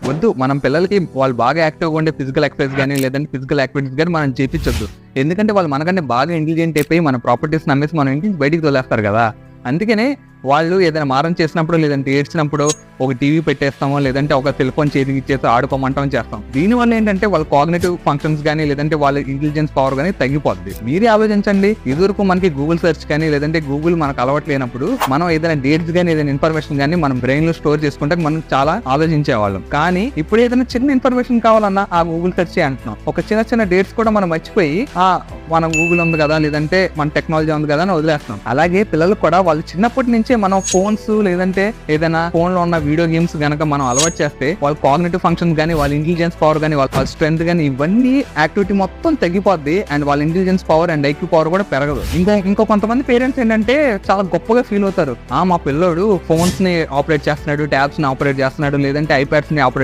వద్దు. మనం పిల్లలకి వాళ్ళు బాగా యాక్టివ్‌గా ఉండే ఫిజికల్ ఎక్సర్‌సైజ్ గాని, లేదంటే ఫిజికల్ యాక్టివిటీస్ గాని మనం చేపిచ్చొద్దు. ఎందుకంటే వాళ్ళు మనకంటే బాగా ఇంటెలిజెంట్ అయిపోయి మన ప్రాపర్టీస్‌ని అమ్మేసి మన ఇంటి నుంచి బయటికి తోలేస్తారు గదా! అందుకనే వాళ్ళు ఏదైనా మారం చేసినప్పుడు, లేదంటే ఏడ్చినప్పుడు ఒక టీవీ పెట్టేస్తామో, లేదంటే ఒక సెల్ ఫోన్ చేతికి ఇచ్చేసి ఆడుకోమంటాం చేస్తాం. దీనివల్ల ఏంటంటే వాళ్ళ కాగ్నిటివ్ ఫంక్షన్స్ గాని, లేదంటే వాళ్ళ ఇంటెలిజెన్స్ పవర్ గాని తగ్గిపోద్ది. మీరే ఆలోచించండి. ఇదివరకు మనకి గూగుల్ సెర్చ్ కానీ, లేదంటే గూగుల్ మనకు అలవాటు లేనప్పుడు మనం ఏదైనా డేట్స్ గాని, ఏదైనా ఇన్ఫర్మేషన్ గాని మనం బ్రెయిన్ లో స్టోర్ చేసుకుంటే మనం చాలా ఆలోచించేవాళ్ళం. కానీ ఇప్పుడు ఏదైనా చిన్న ఇన్ఫర్మేషన్ కావాలన్నా ఆ గూగుల్ సెర్చ్ అంటున్నాం. ఒక చిన్న డేట్స్ కూడా మనం మర్చిపోయి మనం గూగుల్ ఉంది కదా, లేదంటే మన టెక్నాలజీ ఉంది కదా అని వదిలేస్తాం. అలాగే పిల్లలు కూడా వాళ్ళు చిన్నప్పటి నుంచే మనం ఫోన్స్, లేదంటే ఏదైనా ఫోన్ లో ఉన్న వీడియో గేమ్స్ గనక మనం అలవాటు చేస్తే వాళ్ళ కాగ్నిటివ్ ఫంక్షన్స్ గానీ, వాళ్ళ ఇంటెలిజెన్స్ పవర్ గానీ, వాళ్ళ స్ట్రెంత్ గానీ, ఇవన్నీ యాక్టివిటీ మొత్తం తగ్గిపోద్ది. అండ్ వాళ్ళ intelligence power and IQ power కూడా పెరగదు. ఇంకో కొంతమంది పేరెంట్స్ ఏంటంటే చాలా గొప్పగా ఫీల్ అవుతారు. మా పిల్లోడు ఫోన్స్ ని ఆపరేట్ చేస్తున్నాడు, ట్యాబ్స్ ని ఆపరేట్ చేస్తున్నాడు, లేదంటే ఐప్యాడ్స్ ని ఆపరేట్